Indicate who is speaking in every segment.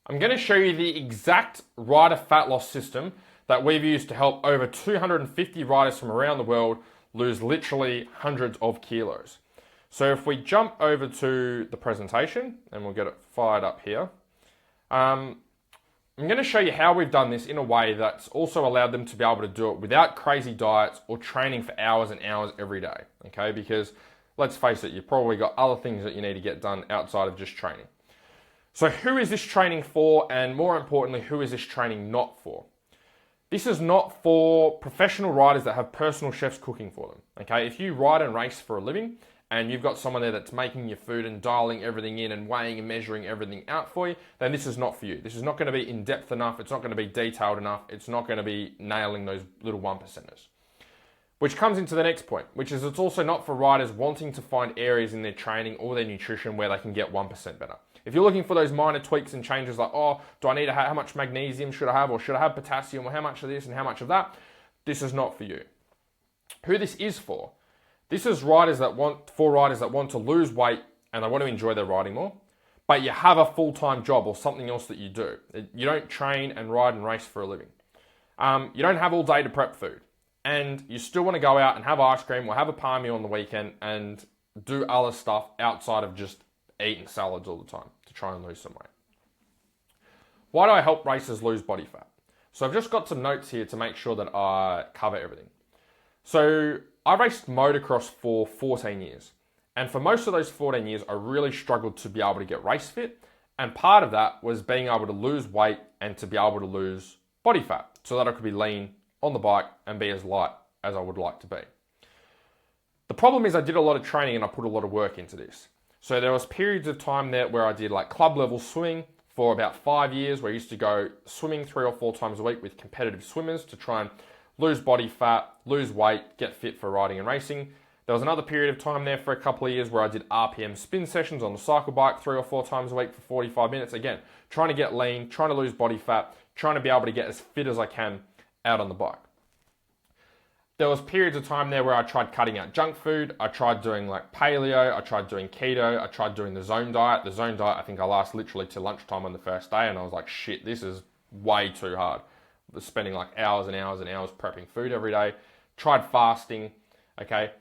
Speaker 1: I'm going to show you the exact rider fat loss system that we've used to help over 250 riders from around the world lose literally hundreds of kilos. So if we jump over to the presentation, and we'll get it fired up here, I'm going to show you how we've done this in a way that's also allowed them to be able to do it without crazy diets or training for hours and hours every day, okay? Because let's face it, you've probably got other things that you need to get done outside of just training. So who is this training for, and more importantly, who is this training not for? This is not for professional riders that have personal chefs cooking for them, okay? If you ride and race for a living and you've got someone there that's making your food and dialing everything in and weighing and measuring everything out for you, then this is not for you. This is not going to be in-depth enough. It's not going to be detailed enough. It's not going to be nailing those little 1%ers. Which comes into the next point, which is it's also not for riders wanting to find areas in their training or their nutrition where they can get 1% better. If you're looking for those minor tweaks and changes like, oh, do I need to have, how much magnesium should I have, or should I have potassium, or how much of this and how much of that, this is not for you. Who this is for, this is riders that want to lose weight and they want to enjoy their riding more, but you have a full-time job or something else that you do. You don't train and ride and race for a living. You don't have all day to prep food, and you still want to go out and have ice cream or have a palmy on the weekend and do other stuff outside of just eating salads all the time to try and lose some weight. Why do I help racers lose body fat? So I've just got some notes here to make sure that I cover everything. So I raced motocross for 14 years. And for most of those 14 years, I really struggled to be able to get race fit. And part of that was being able to lose weight and to be able to lose body fat so that I could be lean on the bike and be as light as I would like to be. The problem is I did a lot of training and I put a lot of work into this. So there was periods of time there where I did like club level swimming for about 5 years, where I used to go swimming 3 or 4 times a week with competitive swimmers to try and lose body fat, lose weight, get fit for riding and racing. There was another period of time there for a couple of years where I did RPM spin sessions on the cycle bike 3 or 4 times a week for 45 minutes. Again, trying to get lean, trying to lose body fat, trying to be able to get as fit as I can out on the bike. There was periods of time there where I tried cutting out junk food. I tried doing like paleo. I tried doing keto. I tried doing the zone diet. The zone diet, I think I last literally till lunchtime on the first day, and I was like, shit, this is way too hard. I was spending like hours and hours and hours prepping food every day. Tried fasting, okay?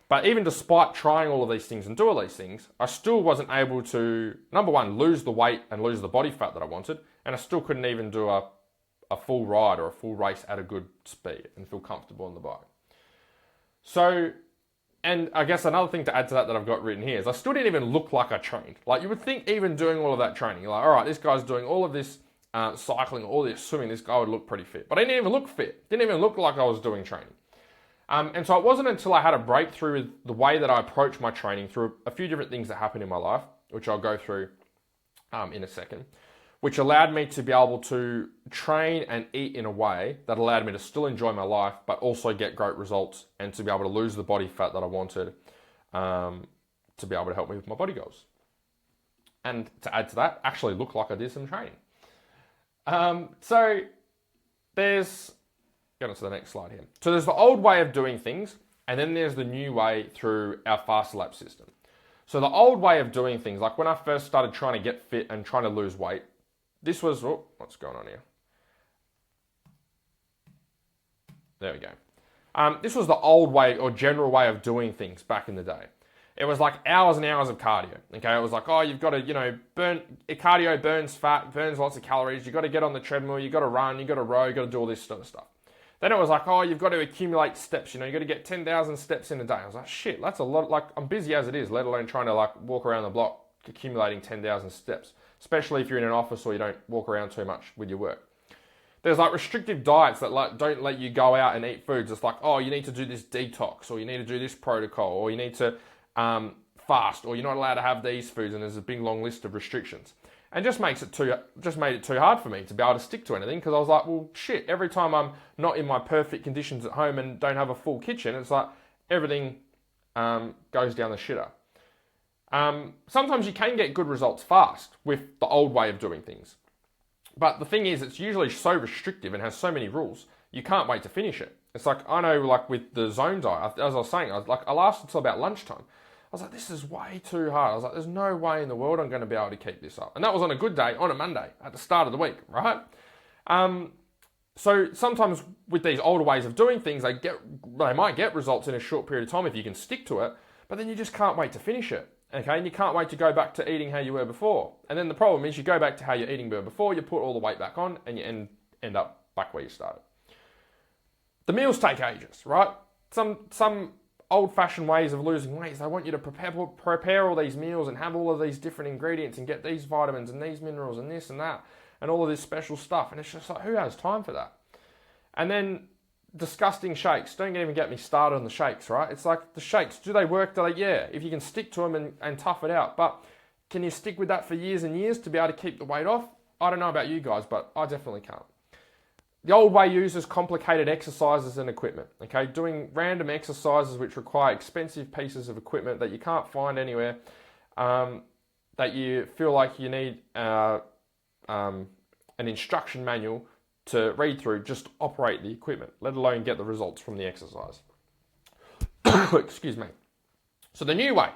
Speaker 1: But even despite trying all of these things and do all these things, I still wasn't able to, number one, lose the weight and lose the body fat that I wanted, and I still couldn't even do a full ride or a full race at a good speed and feel comfortable on the bike. So, and I guess another thing to add to that I've got written here is I still didn't even look like I trained. Like you would think even doing all of that training, you're like, all right, this guy's doing all of this cycling, all this swimming, this guy would look pretty fit. But I didn't even look fit. Didn't even look like I was doing training. And so it wasn't until I had a breakthrough with the way that I approach my training through a few different things that happened in my life, which I'll go through in a second, which allowed me to be able to train and eat in a way that allowed me to still enjoy my life, but also get great results and to be able to lose the body fat that I wanted to be able to help me with my body goals. And to add to that, actually look like I did some training. So there's, get on to the next slide here. So there's the old way of doing things, and then there's the new way through our FasterLap system. So the old way of doing things, like when I first started trying to get fit and trying to lose weight, this was, oh, what's going on here? There we go. This was the old way or general way of doing things back in the day. It was like hours and hours of cardio. Okay, it was like, oh, you've got to, cardio burns fat, burns lots of calories. You've got to get on the treadmill, you've got to run, you've got to row, you've got to do all this sort of stuff. Then it was like, oh, you've got to accumulate steps. You've got to get 10,000 steps in a day. I was like, shit, that's a lot. Like, I'm busy as it is, let alone trying to like walk around the block accumulating 10,000 steps, especially if you're in an office or you don't walk around too much with your work. There's like restrictive diets that like don't let you go out and eat foods. It's like, oh, you need to do this detox, or you need to do this protocol, or you need to fast, or you're not allowed to have these foods, and there's a big long list of restrictions. And just made it too hard for me to be able to stick to anything, because I was like, well, shit, every time I'm not in my perfect conditions at home and don't have a full kitchen, it's like everything goes down the shitter. Sometimes you can get good results fast with the old way of doing things. But the thing is, it's usually so restrictive and has so many rules, you can't wait to finish it. It's like, I know, like with the zone diet, as I was saying, I lasted till about lunchtime. was like, this is way too hard. I was like, there's no way in the world I'm going to be able to keep this up. And that was on a good day, on a Monday, at the start of the week, right? So sometimes with these older ways of doing things, they might get results in a short period of time if you can stick to it, but then you just can't wait to finish it. Okay, and you can't wait to go back to eating how you were before. And then the problem is you go back to how you're eating before, you put all the weight back on, and you end up back where you started. The meals take ages, right? Some old-fashioned ways of losing weight is they want you to prepare all these meals and have all of these different ingredients and get these vitamins and these minerals and this and that and all of this special stuff. And it's just like, who has time for that? And then disgusting shakes. Don't even get me started on the shakes, right? It's like the shakes, do they work? Yeah, if you can stick to them and tough it out. But can you stick with that for years and years to be able to keep the weight off? I don't know about you guys, but I definitely can't. The old way uses complicated exercises and equipment, okay? Doing random exercises which require expensive pieces of equipment that you can't find anywhere, that you feel like you need an instruction manual to read through just to operate the equipment, let alone get the results from the exercise. Excuse me. So the new way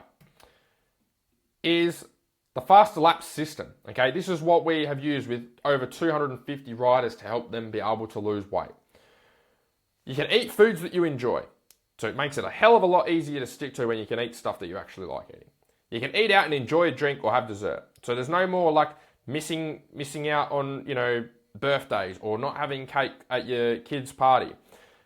Speaker 1: is the Faster Laps system. Okay, this is what we have used with over 250 riders to help them be able to lose weight. You can eat foods that you enjoy, so it makes it a hell of a lot easier to stick to when you can eat stuff that you actually like eating. You can eat out and enjoy a drink or have dessert. So there's no more like missing out on, birthdays or not having cake at your kid's party.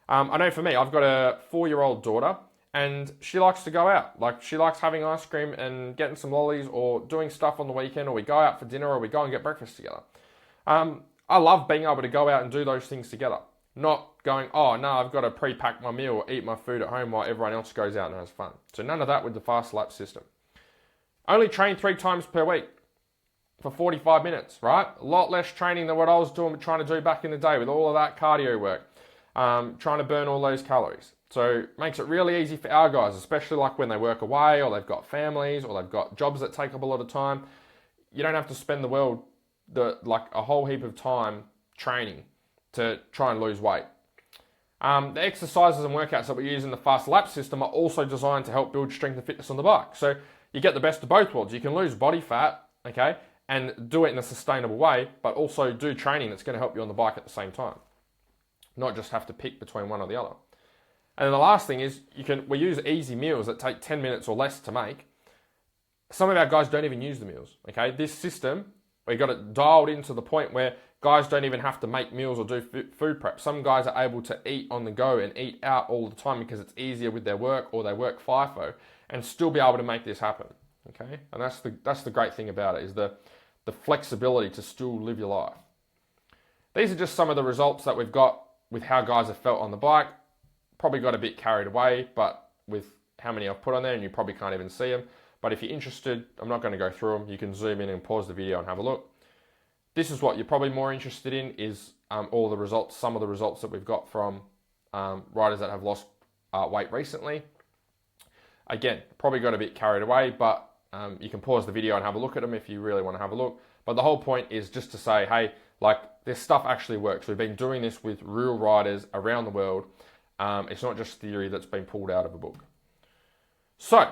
Speaker 1: I know for me, I've got a 4-year-old daughter and she likes to go out. Like she likes having ice cream and getting some lollies or doing stuff on the weekend, or we go out for dinner or we go and get breakfast together. I love being able to go out and do those things together. Not going, oh no, I've got to pre-pack my meal or eat my food at home while everyone else goes out and has fun. So none of that with the Fast Lap system. Only train 3 times per week for 45 minutes, right? A lot less training than what I was trying to do back in the day with all of that cardio work, trying to burn all those calories. So it makes it really easy for our guys, especially like when they work away or they've got families or they've got jobs that take up a lot of time. You don't have to spend like a whole heap of time training to try and lose weight. The exercises and workouts that we use in the Fast Lap system are also designed to help build strength and fitness on the bike. So you get the best of both worlds. You can lose body fat, okay, and do it in a sustainable way, but also do training that's going to help you on the bike at the same time. Not just have to pick between one or the other. And then the last thing is we use easy meals that take 10 minutes or less to make. Some of our guys don't even use the meals, okay? This system, we got it dialed into the point where guys don't even have to make meals or do food prep. Some guys are able to eat on the go and eat out all the time because it's easier with their work or they work FIFO and still be able to make this happen, okay? And that's the great thing about it, is the flexibility to still live your life. These are just some of the results that we've got with how guys have felt on the bike. Probably got a bit carried away, but with how many I've put on there, and you probably can't even see them. But if you're interested, I'm not going to go through them. You can zoom in and pause the video and have a look. This is what you're probably more interested in, is all the results, some of the results that we've got from riders that have lost weight recently. Again, probably got a bit carried away, but you can pause the video and have a look at them if you really want to have a look. But the whole point is just to say, hey, like this stuff actually works. We've been doing this with real riders around the world. It's not just theory that's been pulled out of a book. So,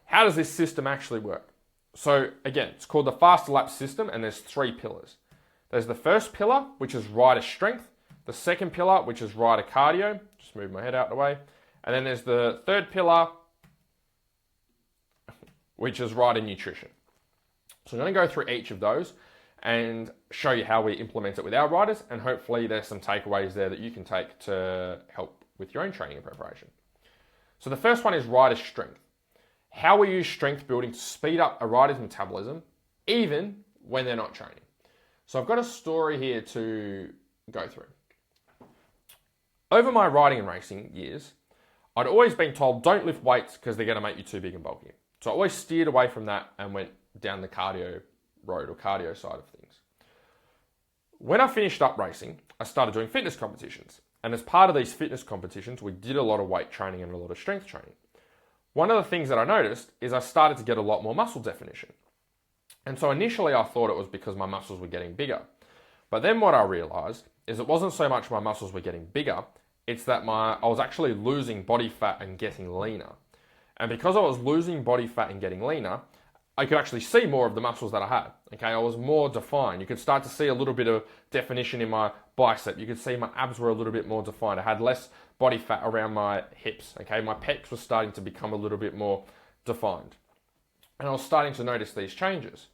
Speaker 1: how does this system actually work? So again, it's called the Faster Lap system, and there's 3 pillars. There's the first pillar, which is rider strength. The second pillar, which is rider cardio. Just move my head out of the way. And then there's the third pillar, which is rider nutrition. So I'm going to go through each of those and show you how we implement it with our riders, and hopefully there's some takeaways there that you can take to help with your own training and preparation. So the first one is rider strength. How we use strength building to speed up a rider's metabolism, even when they're not training. So I've got a story here to go through. Over my riding and racing years, I'd always been told don't lift weights because they're going to make you too big and bulky. So I always steered away from that and went down the cardio road or cardio side of things. When I finished up racing, I started doing fitness competitions. And as part of these fitness competitions, we did a lot of weight training and a lot of strength training. One of the things that I noticed is I started to get a lot more muscle definition. And so initially I thought it was because my muscles were getting bigger. But then what I realized is it wasn't so much my muscles were getting bigger, it's that I was actually losing body fat and getting leaner. And because I was losing body fat and getting leaner, I could actually see more of the muscles that I had. Okay, I was more defined. You could start to see a little bit of definition in my bicep. You could see my abs were a little bit more defined. I had less body fat around my hips. Okay, my pecs were starting to become a little bit more defined. And I was starting to notice these changes.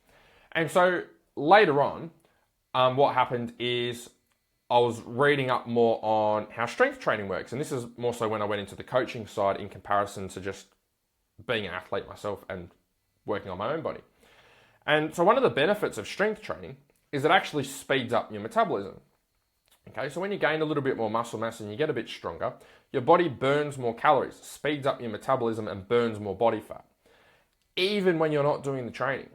Speaker 1: And so later on, what happened is I was reading up more on how strength training works. And this is more so when I went into the coaching side in comparison to just being an athlete myself and working on my own body. And so one of the benefits of strength training is it actually speeds up your metabolism. Okay, so when you gain a little bit more muscle mass and you get a bit stronger, your body burns more calories, speeds up your metabolism and burns more body fat, even when you're not doing the training.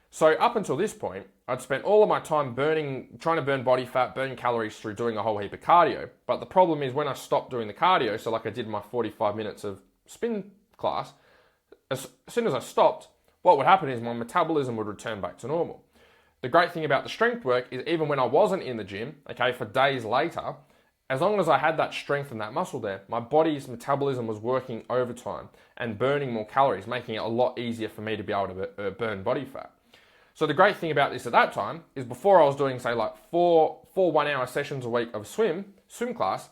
Speaker 1: So up until this point, I'd spent all of my time trying to burn body fat, burn calories through doing a whole heap of cardio. But the problem is when I stopped doing the cardio, so like I did my 45 minutes of spin class, as soon as I stopped, what would happen is my metabolism would return back to normal. The great thing about the strength work is even when I wasn't in the gym, okay, for days later, as long as I had that strength and that muscle there, my body's metabolism was working overtime and burning more calories, making it a lot easier for me to be able to burn body fat. So the great thing about this at that time is before I was doing, say, like four 1-hour sessions a week of swim class,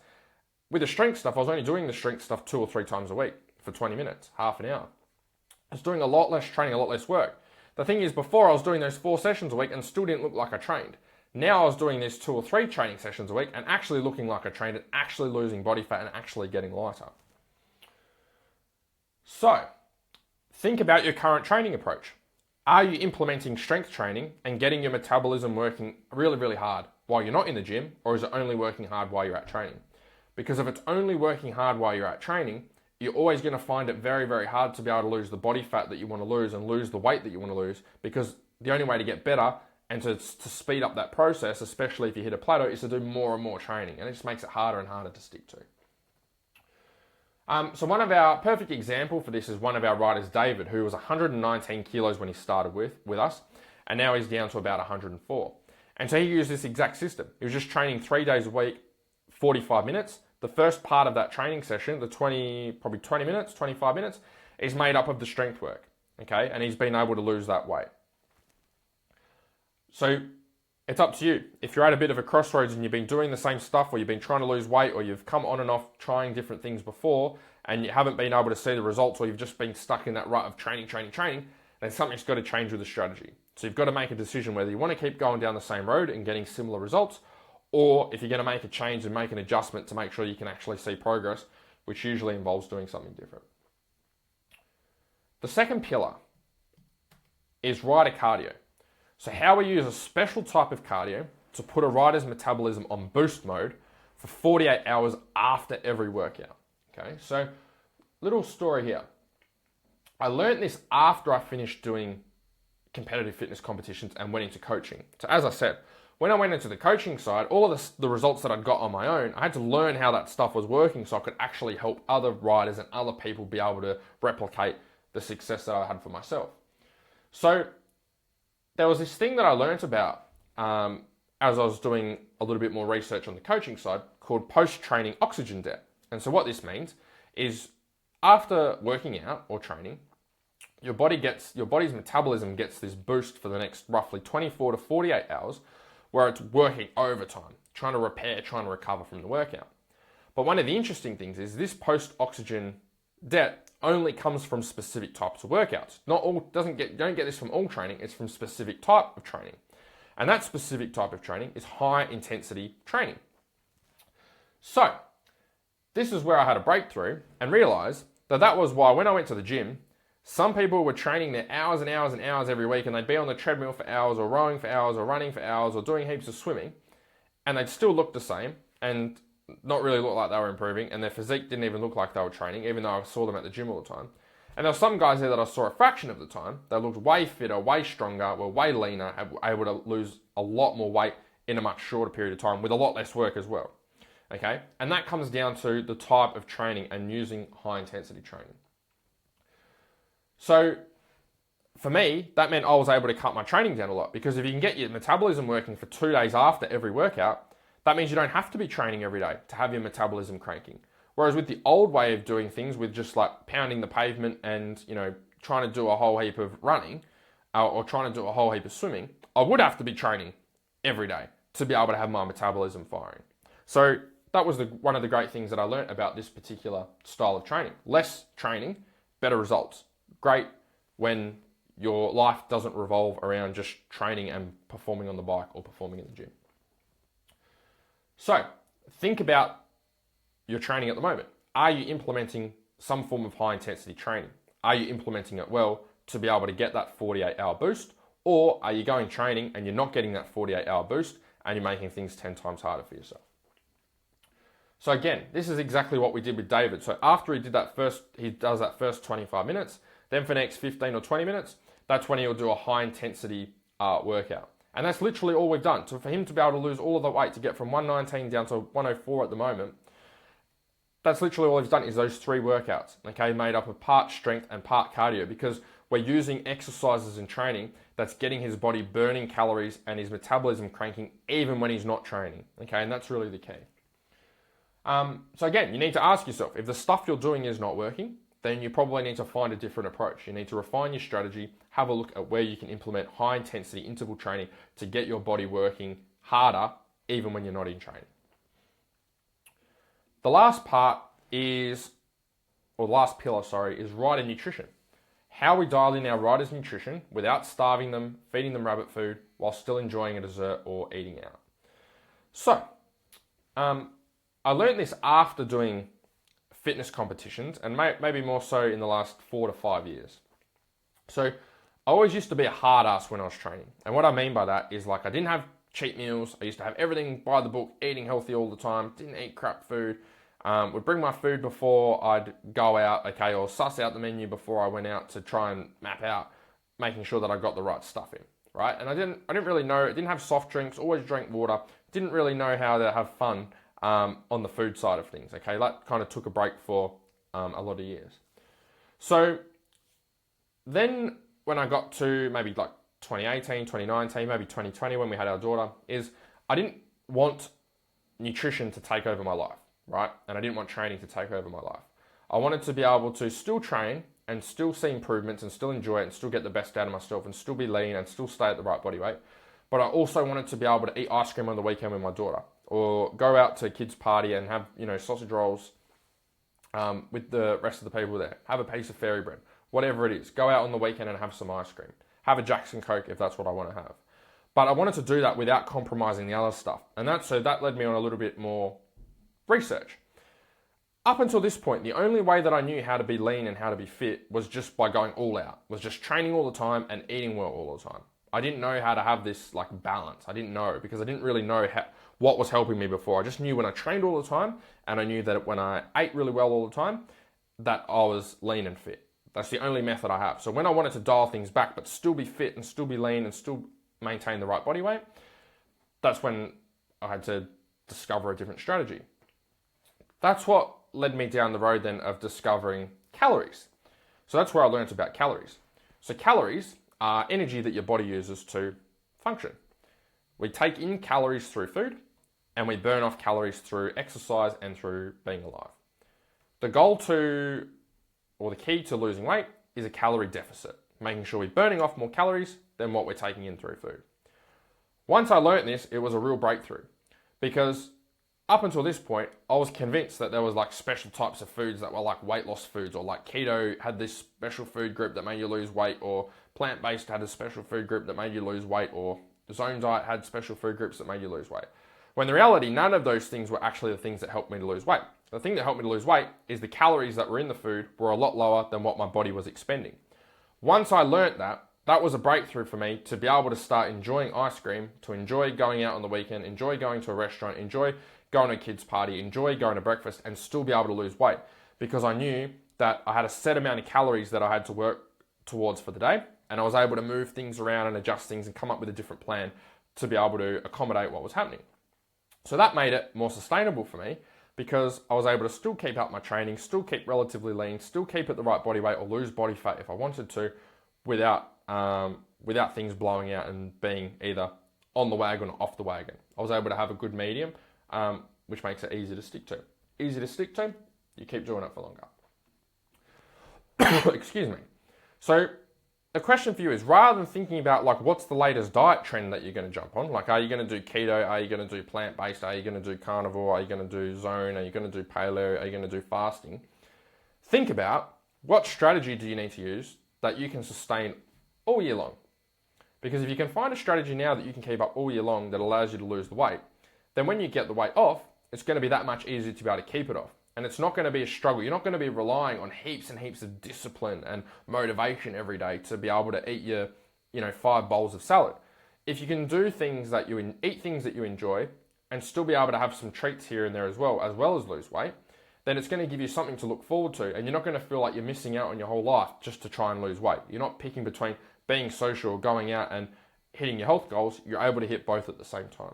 Speaker 1: with the strength stuff, I was only doing the strength stuff 2 or 3 times a week for 20 minutes, half an hour. I was doing a lot less training, a lot less work. The thing is, before I was doing those 4 sessions a week and still didn't look like I trained. Now I was doing these 2 or 3 training sessions a week and actually looking like I trained and actually losing body fat and actually getting lighter. So, think about your current training approach. Are you implementing strength training and getting your metabolism working really, really hard while you're not in the gym, or is it only working hard while you're at training? Because if it's only working hard while you're at training, you're always going to find it very, very hard to be able to lose the body fat that you want to lose and lose the weight that you want to lose, because the only way to get better and to speed up that process, especially if you hit a plateau, is to do more and more training, and it just makes it harder and harder to stick to. So one of our perfect example for this is one of our riders, David, who was 119 kilos when he started with us, and now he's down to about 104. And so he used this exact system. He was just training 3 days a week, 45 minutes. The first part of that training session, probably 20 minutes, 25 minutes, is made up of the strength work, okay? And he's been able to lose that weight. So it's up to you. If you're at a bit of a crossroads and you've been doing the same stuff, or you've been trying to lose weight, or you've come on and off trying different things before and you haven't been able to see the results, or you've just been stuck in that rut of training, then something's got to change with the strategy. So you've got to make a decision whether you want to keep going down the same road and getting similar results, or if you're going to make a change and make an adjustment to make sure you can actually see progress, which usually involves doing something different. The second pillar is rider cardio. So how we use a special type of cardio to put a rider's metabolism on boost mode for 48 hours after every workout. Okay, so little story here. I learned this after I finished doing competitive fitness competitions and went into coaching. So as I said, when I went into the coaching side, all of the results that I'd got on my own, I had to learn how that stuff was working so I could actually help other riders and other people be able to replicate the success that I had for myself. So there was this thing that I learned about as I was doing a little bit more research on the coaching side called post-training oxygen debt. And so what this means is after working out or training, your body's metabolism gets this boost for the next roughly 24 to 48 hours where it's working overtime, trying to repair, trying to recover from the workout. But one of the interesting things is this post-oxygen debt only comes from specific types of workouts. You don't get this from all training, it's from specific type of training. And that specific type of training is high intensity training. So, this is where I had a breakthrough and realized that was why when I went to the gym, some people were training their hours and hours and hours every week, and they'd be on the treadmill for hours, or rowing for hours, or running for hours, or doing heaps of swimming, and they'd still look the same and not really look like they were improving, and their physique didn't even look like they were training, even though I saw them at the gym all the time. And there were some guys there that I saw a fraction of the time. They looked way fitter, way stronger, were way leaner, able to lose a lot more weight in a much shorter period of time with a lot less work as well. Okay, and that comes down to the type of training and using high intensity training. So for me, that meant I was able to cut my training down a lot, because if you can get your metabolism working for 2 days after every workout, that means you don't have to be training every day to have your metabolism cranking. Whereas with the old way of doing things, with just like pounding the pavement and, trying to do a whole heap of running or trying to do a whole heap of swimming, I would have to be training every day to be able to have my metabolism firing. So that was one of the great things that I learned about this particular style of training. Less training, better results. Great when your life doesn't revolve around just training and performing on the bike or performing in the gym. So think about your training at the moment. Are you implementing some form of high intensity training? Are you implementing it well to be able to get that 48-hour boost? Or are you going training and you're not getting that 48-hour boost and you're making things 10 times harder for yourself? So again, this is exactly what we did with David. So after he does that first 25 minutes, then for the next 15 or 20 minutes, that's when he'll do a high intensity workout. And that's literally all we've done. So for him to be able to lose all of the weight, to get from 119 down to 104 at the moment, that's literally all he's done is those 3 workouts, okay, made up of part strength and part cardio, because we're using exercises and training that's getting his body burning calories and his metabolism cranking even when he's not training, okay, and that's really the key. So again, you need to ask yourself, if the stuff you're doing is not working, then you probably need to find a different approach. You need to refine your strategy, have a look at where you can implement high intensity interval training to get your body working harder even when you're not in training. The last pillar is rider nutrition. How we dial in our riders' nutrition without starving them, feeding them rabbit food, while still enjoying a dessert or eating out. So, I learned this after doing fitness competitions, and maybe more so in the last 4 to 5 years. So, I always used to be a hard ass when I was training. And what I mean by that is, like, I didn't have cheat meals. I used to have everything by the book, eating healthy all the time, didn't eat crap food. Would bring my food before I'd go out, okay, or suss out the menu before I went out to try and map out, making sure that I got the right stuff in, right? And I didn't really know, didn't have soft drinks, always drank water, didn't really know how to have fun on the food side of things, okay? That kind of took a break for a lot of years. So then when I got to maybe like 2018, 2019, maybe 2020 when we had our daughter, is I didn't want nutrition to take over my life, right? And I didn't want training to take over my life. I wanted to be able to still train and still see improvements and still enjoy it and still get the best out of myself and still be lean and still stay at the right body weight. But I also wanted to be able to eat ice cream on the weekend with my daughter, or go out to a kids' party and have, sausage rolls with the rest of the people there. Have a piece of fairy bread, whatever it is. Go out on the weekend and have some ice cream. Have a Jackson Coke if that's what I want to have. But I wanted to do that without compromising the other stuff. And that led me on a little bit more research. Up until this point, the only way that I knew how to be lean and how to be fit was just by going all out, was just training all the time and eating well all the time. I didn't know how to have this like balance. I didn't know, because I didn't really know what was helping me before. I just knew when I trained all the time, and I knew that when I ate really well all the time, that I was lean and fit. That's the only method I have. So when I wanted to dial things back but still be fit and still be lean and still maintain the right body weight, that's when I had to discover a different strategy. That's what led me down the road then of discovering calories. So that's where I learned about calories. So calories are energy that your body uses to function. We take in calories through food, and we burn off calories through exercise and through being alive. The key to losing weight is a calorie deficit, making sure we're burning off more calories than what we're taking in through food. Once I learned this, it was a real breakthrough, because up until this point, I was convinced that there was like special types of foods that were like weight loss foods, or like keto had this special food group that made you lose weight, or plant-based had a special food group that made you lose weight, or the Zone diet had special food groups that made you lose weight. When in reality, none of those things were actually the things that helped me to lose weight. The thing that helped me to lose weight is the calories that were in the food were a lot lower than what my body was expending. Once I learnt that, that was a breakthrough for me to be able to start enjoying ice cream, to enjoy going out on the weekend, enjoy going to a restaurant, enjoy going to a kid's party, enjoy going to breakfast, and still be able to lose weight, because I knew that I had a set amount of calories that I had to work towards for the day, and I was able to move things around and adjust things and come up with a different plan to be able to accommodate what was happening. So that made it more sustainable for me, because I was able to still keep up my training, still keep relatively lean, still keep at the right body weight, or lose body fat if I wanted to, without things blowing out and being either on the wagon or off the wagon. I was able to have a good medium, which makes it easy to stick to. Easy to stick to, You keep doing it for longer. Excuse me. So the question for you is, rather than thinking about like what's the latest diet trend that you're going to jump on, like are you going to do keto, are you going to do plant-based, are you going to do carnivore, are you going to do zone, are you going to do paleo, are you going to do fasting? Think about what strategy do you need to use that you can sustain all year long. Because if you can find a strategy now that you can keep up all year long that allows you to lose the weight, then when you get the weight off, it's going to be that much easier to be able to keep it off. And it's not going to be a struggle. You're not going to be relying on heaps and heaps of discipline and motivation every day to be able to eat your, 5 bowls of salad. If you can do things that eat things that you enjoy and still be able to have some treats here and there as well as lose weight, then it's going to give you something to look forward to, and you're not going to feel like you're missing out on your whole life just to try and lose weight. You're not picking between being social, going out and hitting your health goals. You're able to hit both at the same time.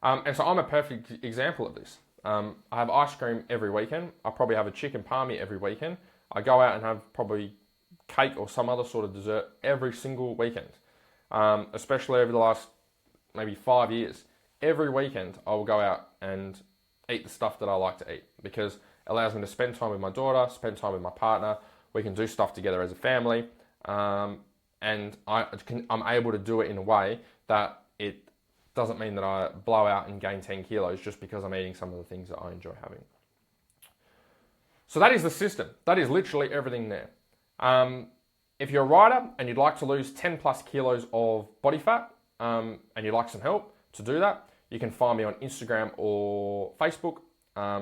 Speaker 1: And so I'm a perfect example of this. I have ice cream every weekend. I probably have a chicken palmy every weekend. I go out and have probably cake or some other sort of dessert every single weekend, especially over the last maybe 5 years. Every weekend I will go out and eat the stuff that I like to eat because it allows me to spend time with my daughter, spend time with my partner. We can do stuff together as a family, and I'm able to do it in a way that it doesn't mean that I blow out and gain 10 kilos just because I'm eating some of the things that I enjoy having. So that is the system. That is literally everything there. If you're a rider and you'd like to lose 10 plus kilos of body fat, and you'd like some help to do that, you can find me on Instagram or Facebook.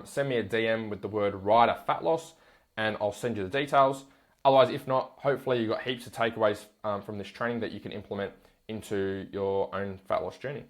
Speaker 1: Send me a DM with the word rider fat loss and I'll send you the details. Otherwise, if not, hopefully you've got heaps of takeaways from this training that you can implement into your own fat loss journey.